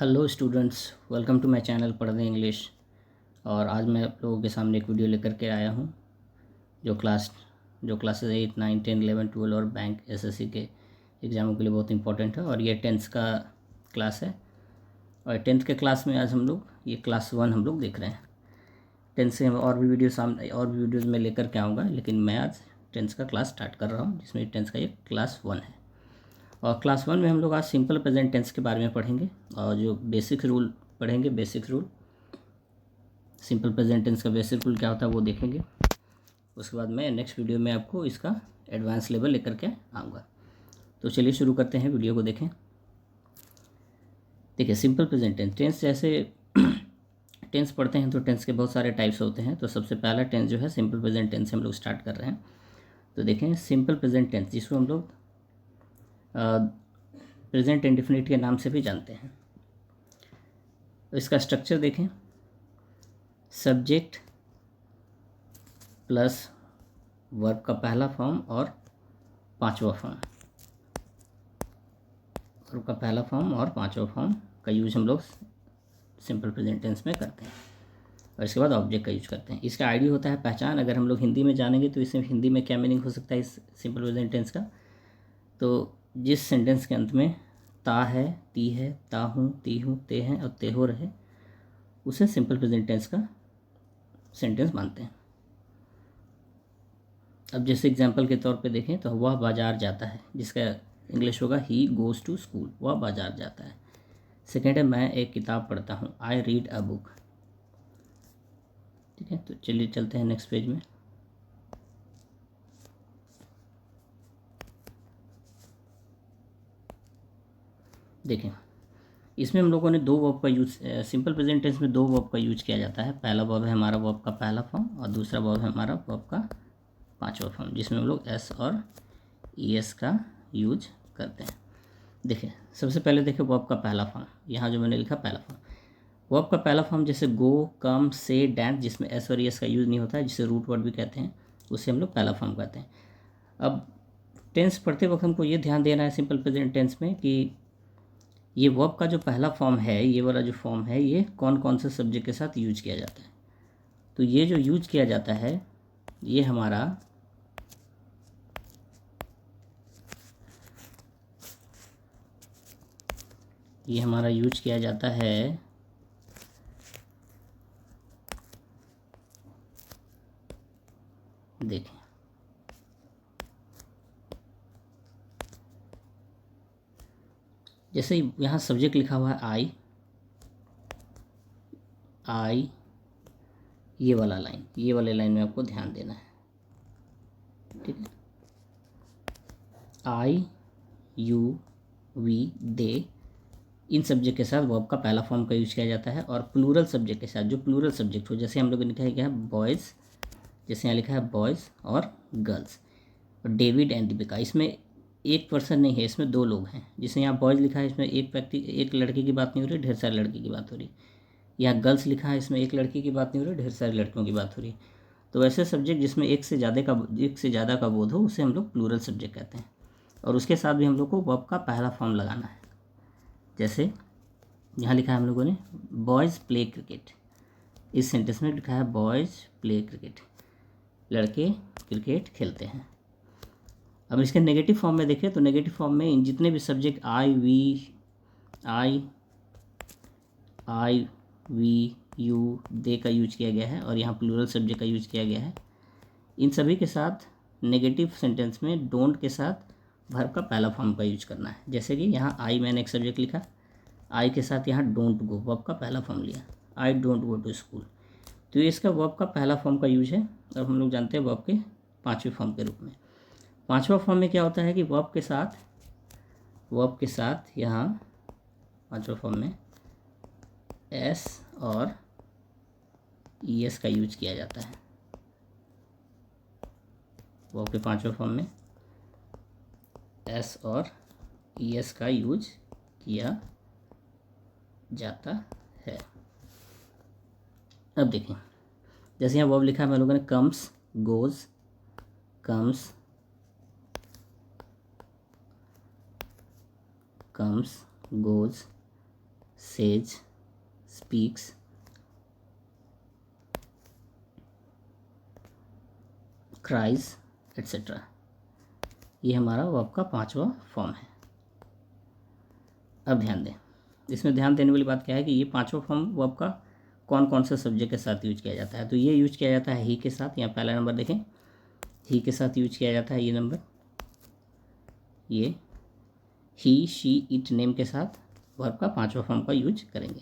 Hello students, welcome to my channel पढ़ दें English. और आज मैं आप लोगों के सामने एक वीडियो लेकर के आया हूँ जो क्लासेस 8, 9, 10, 11, 12 और बैंक एसएससी के एग्ज़ामों के लिए बहुत इंपॉर्टेंट है। और ये 10th का क्लास है और 10th के क्लास में आज हम लोग ये क्लास 1 हम लोग देख रहे हैं। 10th से और भी वीडियोज़ में लेकर के आऊँगा, लेकिन मैं आज 10th का क्लास स्टार्ट कर रहा हूँ जिसमें 10th का ये क्लास 1 है। और क्लास 1 में हम लोग आज सिंपल प्रेजेंट टेंस के बारे में पढ़ेंगे और जो बेसिक रूल पढ़ेंगे। Basic rule, simple present tense का बेसिक रूल क्या होता है वो देखेंगे। उसके बाद मैं नेक्स्ट वीडियो में आपको इसका एडवांस लेवल लेकर के आऊँगा। तो चलिए शुरू करते हैं, वीडियो को देखें। देखिए, सिंपल प्रेजेंट टेंस जैसे टेंस पढ़ते हैं तो टेंस के बहुत सारे टाइप्स होते हैं। तो सबसे पहला टेंस जो है सिंपल प्रेजेंट टेंस से हम लोग स्टार्ट कर रहे हैं। तो देखें, सिंपल प्रेजेंट टेंस जिसको हम लोग प्रेजेंट इंडेफिनिट के नाम से भी जानते हैं। तो इसका स्ट्रक्चर देखें, सब्जेक्ट प्लस वर्ब का पहला फॉर्म और पांचवा फॉर्म, वर्ब का पहला फॉर्म और पांचवा फॉर्म का यूज हम लोग सिंपल प्रेजेंट टेंस में करते हैं। और इसके बाद ऑब्जेक्ट का यूज करते हैं। इसका आईडी होता है पहचान। अगर हम लोग हिंदी में जानेंगे तो इसमें हिंदी में क्या मीनिंग हो सकता है इस सिंपल प्रेजेंट टेंस का। तो जिस सेंटेंस के अंत में ता है, ती है, ता हूँ, ती हूँ, ते हैं और ते हो रहे, उसे सिंपल प्रेजेंट टेंस का सेंटेंस मानते हैं। अब जैसे एग्जांपल के तौर पे देखें तो वह बाजार जाता है, जिसका इंग्लिश होगा ही गोज़ टू स्कूल। वह बाजार जाता है। सेकेंड है मैं एक किताब पढ़ता हूँ, आई रीड अ बुक। ठीक है, तो चलिए चलते हैं नेक्स्ट पेज में। देखें, इसमें हम लोगों ने दो वर्ब का यूज, सिंपल प्रेजेंट टेंस में दो वर्ब का यूज किया जाता है। पहला वर्ब है हमारा वर्ब का पहला फॉर्म और दूसरा वर्ब है हमारा वर्ब का पांचवा फॉर्म, जिसमें हम लोग एस और ई एस का यूज करते हैं। देखिए, सबसे पहले देखिए वर्ब का पहला फॉर्म, यहाँ जो मैंने लिखा पहला फॉर्म। वर्ब का पहला फॉर्म जैसे गो, कम, से, डैंस, जिसमें एस और एस का यूज़ नहीं होता है, जिसे रूट वर्ड भी कहते हैं, उसे हम लोग पहला फॉर्म कहते हैं। अब टेंस पढ़ते वक्त हमको ये ध्यान देना है सिंपल प्रेजेंट टेंस में कि ये वर्ब का जो पहला फॉर्म है, ये वाला जो फॉर्म है, ये कौन कौन से सब्जेक्ट के साथ यूज किया जाता है। तो ये जो यूज किया जाता है ये हमारा यूज किया जाता है देखें, जैसे यहाँ सब्जेक्ट लिखा हुआ है आई, ये वाले लाइन में आपको ध्यान देना है। ठीक है, आई, यू, वी, दे, इन सब्जेक्ट के साथ वर्ब का पहला फॉर्म का यूज किया जाता है। और प्लूरल सब्जेक्ट के साथ, जो प्लूरल सब्जेक्ट हो, जैसे हम लोग ने लिखा है क्या है बॉयज़, जैसे यहाँ लिखा है बॉयज़ और गर्ल्स। और डेविड एंड दीपिका, इसमें एक पर्सन नहीं है, इसमें दो लोग हैं। जिसे यहाँ बॉयज़ लिखा है, इसमें एक लड़के की बात नहीं हो रही, ढेर सारे लड़के की बात हो रही। यहाँ गर्ल्स लिखा है, इसमें एक लड़की की बात नहीं हो रही, ढेर सारे लड़कियों की बात हो रही। तो ऐसे सब्जेक्ट जिसमें एक से ज़्यादा का बोध हो, उसे हम लोग प्लूरल सब्जेक्ट कहते हैं। और उसके साथ भी हम लोग को वर्ब का पहला फॉर्म लगाना है। जैसे यहाँ लिखा है हम लोगों ने बॉयज़ प्ले क्रिकेट, इस सेंटेंस में लिखा है बॉयज़ प्ले क्रिकेट, लड़के क्रिकेट खेलते हैं। अब इसके नेगेटिव फॉर्म में देखें तो नेगेटिव फॉर्म में इन जितने भी सब्जेक्ट आई वी यू, दे का यूज किया गया है और यहाँ प्लूरल सब्जेक्ट का यूज किया गया है, इन सभी के साथ नेगेटिव सेंटेंस में डोंट के साथ वर्ब का पहला फॉर्म का यूज करना है। जैसे कि यहाँ आई, मैंने एक सब्जेक्ट लिखा, आई के साथ यहाँ डोंट गो, वर्ब का पहला फॉर्म लिया, I don't go to school. तो ये इसका वर्ब का पहला फॉर्म का यूज है। अब हम लोग जानते हैं वर्ब के पांचवें फॉर्म के रूप में। पांचवा फॉर्म में क्या होता है कि वर्ब के साथ यहाँ पांचवा फॉर्म में एस और ई एस का यूज किया जाता है। वर्ब के पांचवें फॉर्म में एस और ई एस का यूज किया जाता है। अब देखें, जैसे यहाँ वर्ब लिखा है हम लोगों ने comes, goes, comes, goes, says, speaks, cries etcetera. ये हमारा वर्ब का 5वां फॉर्म है। अब ध्यान दें, इसमें ध्यान देने वाली बात क्या है कि ये 5वां फॉर्म वर्ब का कौन कौन से सब्जेक्ट के साथ यूज किया जाता है। तो ये यूज किया जाता है ही के साथ। यहाँ पहला नंबर देखें, ही के साथ यूज किया जाता है ये नंबर। ये ही, शी, इट, नेम के साथ वर्ब का 5वां फॉर्म का यूज करेंगे।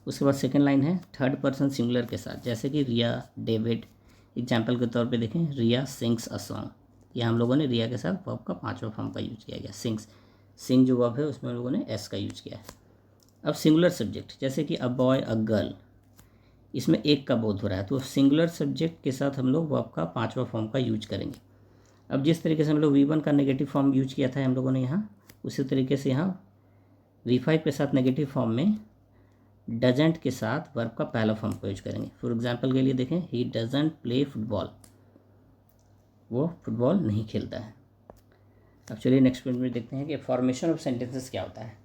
उसके बाद सेकेंड लाइन है थर्ड पर्सन सिंगुलर के साथ, जैसे कि रिया, डेविड। एग्जाम्पल के तौर पे देखें, रिया सिंग्स अ सॉन्ग। यह हम लोगों ने रिया के साथ वर्ब का 5वां फॉर्म का यूज किया गया। सिंग्स, सिंग जो वर्ब है उसमें हम लोगों ने एस का यूज किया है। अब सिंगुलर सब्जेक्ट, जैसे कि अ बॉय, अ गर्ल, इसमें एक का बोध हो रहा है, तो सिंगुलर सब्जेक्ट के साथ हम लोग वर्ब का 5वां फॉर्म का यूज करेंगे। अब जिस तरीके से हम लोग V1 का नेगेटिव फॉर्म यूज किया था हम लोगों ने यहाँ, उसी तरीके से यहाँ V5 के साथ नेगेटिव फॉर्म में डजेंट के साथ वर्ब का पहला फॉर्म को यूज करेंगे। फॉर एग्जांपल के लिए देखें, ही डजेंट प्ले फुटबॉल, वो फुटबॉल नहीं खेलता है। अब चलिए नेक्स्ट पॉइंट में देखते हैं कि फॉर्मेशन ऑफ सेंटेंसेस क्या होता है।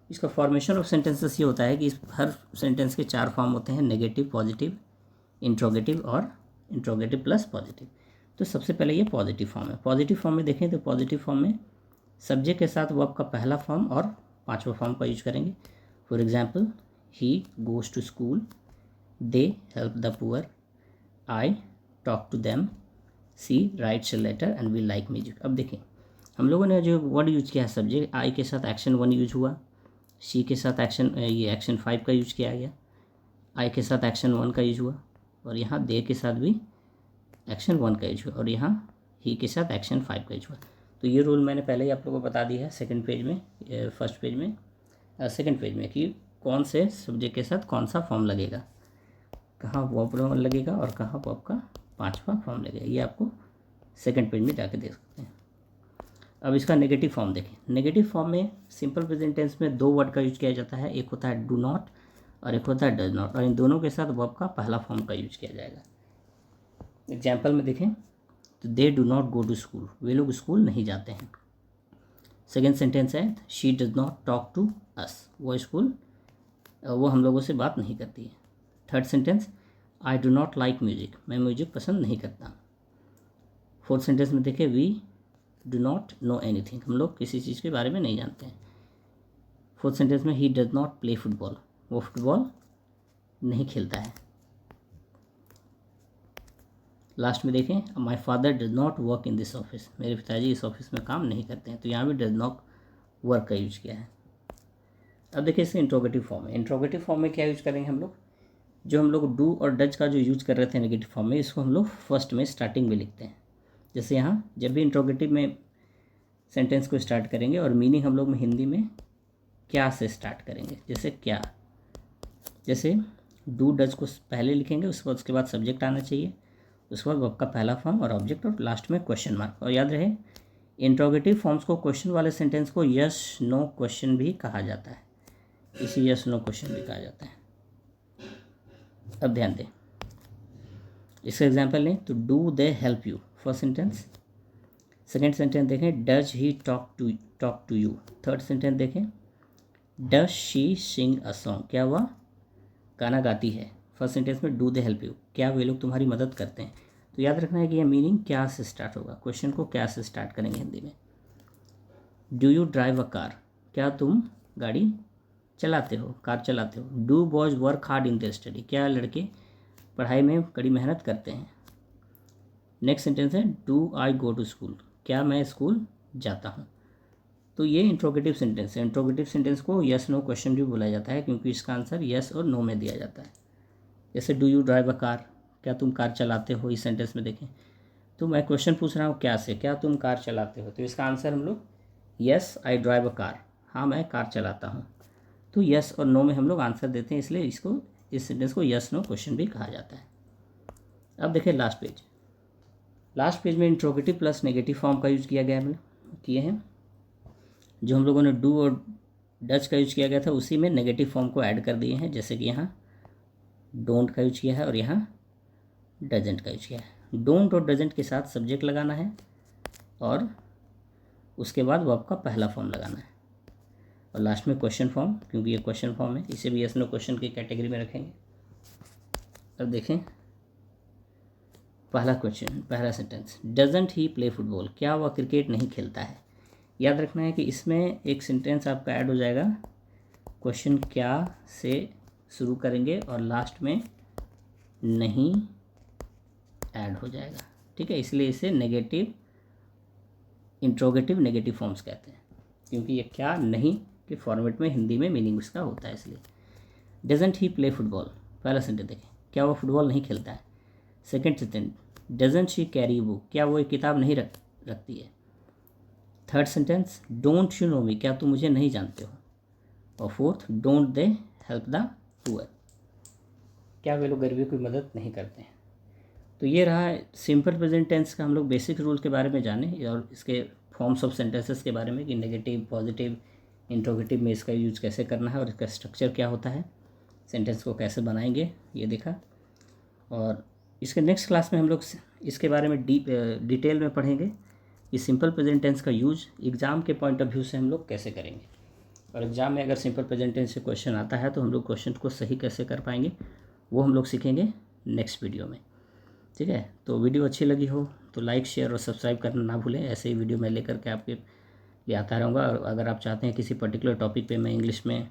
इसका फॉर्मेशन ऑफ सेंटेंसेस ये होता है कि इस हर सेंटेंस के 4 फॉर्म होते हैं, नेगेटिव, पॉजिटिव, इंट्रोगेटिव और इंट्रोगेटिव प्लस पॉजिटिव। तो सबसे पहले ये पॉजिटिव फॉर्म है। पॉजिटिव फॉर्म में देखें तो पॉजिटिव फॉर्म में सब्जेक्ट के साथ वर्ब का पहला फॉर्म और 5वां फॉर्म का यूज करेंगे। For example, he goes to school, they help the poor, I talk to them, she writes a letter and we like music. अब देखें, हम लोगों ने जो वर्ड यूज किया है सब्जेक्ट, आई के साथ एक्शन 1 यूज हुआ, सी के साथ एक्शन 5 का यूज किया गया, आई के साथ एक्शन 1 का यूज हुआ, और यहाँ दे के साथ भी एक्शन 1 का यूज हुआ, और यहाँ ही के साथ एक्शन 5 का यूज हुआ। तो ये रूल मैंने पहले ही आप लोगों को बता दिया है सेकंड पेज में, फर्स्ट पेज में, सेकंड पेज में, कि कौन से सब्जेक्ट के साथ कौन सा फॉर्म लगेगा, कहाँ वर्ब लगेगा और कहाँ वर्ब का 5वां फॉर्म लगेगा। ये आपको सेकंड पेज में जाके देख सकते हैं। अब इसका नेगेटिव फॉर्म देखें। नेगेटिव फॉर्म में सिंपल प्रेजेंट टेंस में 2 वर्ड का यूज किया जाता है, एक होता है डू नॉट और एक होता है डज नॉट, और इन दोनों के साथ वर्ब का पहला फॉर्म का यूज किया जाएगा। एग्जाम्पल में देखें तो they do not go to school, वे लोग स्कूल नहीं जाते हैं। सेकेंड सेंटेंस है she does not talk to us, वो हम लोगों से बात नहीं करती है। Third sentence, I do not like music, मैं म्यूजिक पसंद नहीं करता। फोर्थ सेंटेंस में देखें, we do not know anything, हम लोग किसी चीज़ के बारे में नहीं जानते हैं। फोर्थ सेंटेंस में he does not play football, वो फुटबॉल नहीं खेलता है। लास्ट में देखें, my father does not work in this office, मेरे पिताजी इस ऑफिस में काम नहीं करते हैं। तो यहाँ भी डज नॉट वर्क का यूज किया है। अब देखिए इससे इंट्रोगेटिव फॉर्म है। इंट्रोगेटिव फॉर्म में क्या यूज करेंगे हम लोग, जो हम लोग डू और डज का जो यूज कर रहे थे नेगेटिव फॉर्म में, इसको हम लोग फर्स्ट में स्टार्टिंग में लिखते हैं। जैसे यहाँ जब भी इंट्रोगेटिव में सेंटेंस को स्टार्ट करेंगे और मीनिंग हम लोग में हिंदी में क्या से स्टार्ट करेंगे, जैसे क्या, जैसे डू डज को पहले लिखेंगे, उसके बाद सब्जेक्ट आना चाहिए, उसके बाद वर्ब का पहला फॉर्म और ऑब्जेक्ट, और लास्ट में क्वेश्चन मार्क। और याद रहे, इंट्रोगेटिव फॉर्म्स को, क्वेश्चन वाले सेंटेंस को यस नो क्वेश्चन भी कहा जाता है, इसे यस नो क्वेश्चन भी कहा जाता है। अब ध्यान दें, इसका एग्जाम्पल लें तो do they help you, first sentence. Second sentence देखें, does he talk to you. Third sentence देखें, does she sing a song, क्या वह गाना गाती है। फर्स्ट सेंटेंस में डू दे हेल्प यू, क्या वे लोग तुम्हारी मदद करते हैं। तो याद रखना है कि यह मीनिंग क्या से स्टार्ट होगा, क्वेश्चन को क्या से स्टार्ट करेंगे हिंदी में। Do you drive a car, क्या तुम गाड़ी चलाते हो, कार चलाते हो। Do boys work hard in their study, क्या लड़के पढ़ाई में कड़ी मेहनत करते हैं। नेक्स्ट सेंटेंस है, do I go to school, क्या मैं स्कूल जाता हूँ। तो ये इंट्रोगेटिव सेंटेंस है। इंट्रोगेटिव सेंटेंस को यस नो क्वेश्चन भी बोला जाता है, क्योंकि इसका आंसर यस और नो में दिया जाता है। जैसे do you drive a car, क्या तुम कार चलाते हो। इस सेंटेंस में देखें तो मैं क्वेश्चन पूछ रहा हूँ क्या से, क्या तुम कार चलाते हो, तो इसका आंसर हम लोग yes I drive a car, हाँ मैं कार चलाता हूँ। तो यस और नो में हम लोग आंसर देते हैं, इसलिए इस सेंटेंस को यस नो क्वेश्चन भी कहा जाता है। अब देखें लास्ट पेज। लास्ट पेज में इंट्रोगेटिव प्लस नेगेटिव फॉर्म का यूज किया गया है। जो हम लोगों ने डू और डज का यूज किया गया था, उसी में नेगेटिव फॉर्म को ऐड कर दिए हैं। जैसे कि यहाँ डोंट का यूज किया है और यहाँ डजेंट का यूज किया है। डोंट और डजेंट के साथ सब्जेक्ट लगाना है और उसके बाद वर्ब का पहला फॉर्म लगाना है, और लास्ट में क्वेश्चन फॉर्म, क्योंकि ये क्वेश्चन फॉर्म है, इसे भी यस नो क्वेश्चन की कैटेगरी में रखेंगे। अब देखें पहला क्वेश्चन, पहला sentence, doesn't he play football, क्या वह क्रिकेट नहीं खेलता है। याद रखना है कि इसमें एक सेंटेंस आपका ऐड हो जाएगा, क्वेश्चन क्या से शुरू करेंगे और लास्ट में नहीं ऐड हो जाएगा, ठीक है। इसलिए इसे नेगेटिव, इंट्रोगेटिव नेगेटिव फॉर्म्स कहते हैं, क्योंकि ये क्या नहीं के फॉर्मेट में हिंदी में मीनिंग इसका होता है। इसलिए डजंट ही प्ले फुटबॉल, पहला सेंटेंस देखें, क्या वो फुटबॉल नहीं खेलता है। Second sentence, doesn't she carry book, क्या वो एक किताब नहीं रखती है। Third sentence, don't you know me, क्या तुम मुझे नहीं जानते हो। और fourth, don't they help the poor, क्या वे लोग गरीबों की मदद नहीं करते हैं। तो ये रहा सिंपल प्रेजेंट टेंस का हम लोग बेसिक रूल के बारे में जाने और इसके फॉर्म्स ऑफ सेंटेंसेस के बारे में कि नेगेटिव, पॉजिटिव, इंट्रोगेटिव में इसका यूज कैसे करना है और इसका स्ट्रक्चर क्या होता है, सेंटेंस को कैसे बनाएंगे, ये देखा। और इसके नेक्स्ट क्लास में हम लोग इसके बारे में डिटेल में पढ़ेंगे कि सिंपल प्रेजेंट टेंस का यूज एग्ज़ाम के पॉइंट ऑफ व्यू से हम लोग कैसे करेंगे, और एग्ज़ाम में अगर सिंपल प्रेजेंट टेंस से क्वेश्चन आता है तो हम लोग क्वेश्चन को सही कैसे कर पाएंगे, वो हम लोग सीखेंगे नेक्स्ट वीडियो में, ठीक है। तो वीडियो अच्छी लगी हो तो लाइक, शेयर और सब्सक्राइब करना ना भूलें। ऐसे ही वीडियो मैं लेकर के आपके लिए आता रहूँगा। और अगर आप चाहते हैं किसी पर्टिकुलर टॉपिक पे मैं इंग्लिश में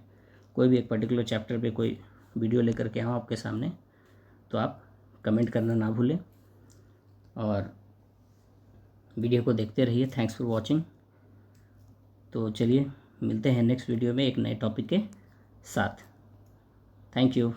कोई भी एक पर्टिकुलर चैप्टर पे कोई वीडियो लेकर के आऊँ आपके सामने, तो आप कमेंट करना ना भूलें और वीडियो को देखते रहिए। Thanks for watching. तो चलिए मिलते हैं नेक्स्ट वीडियो में एक नए टॉपिक के साथ। Thank you.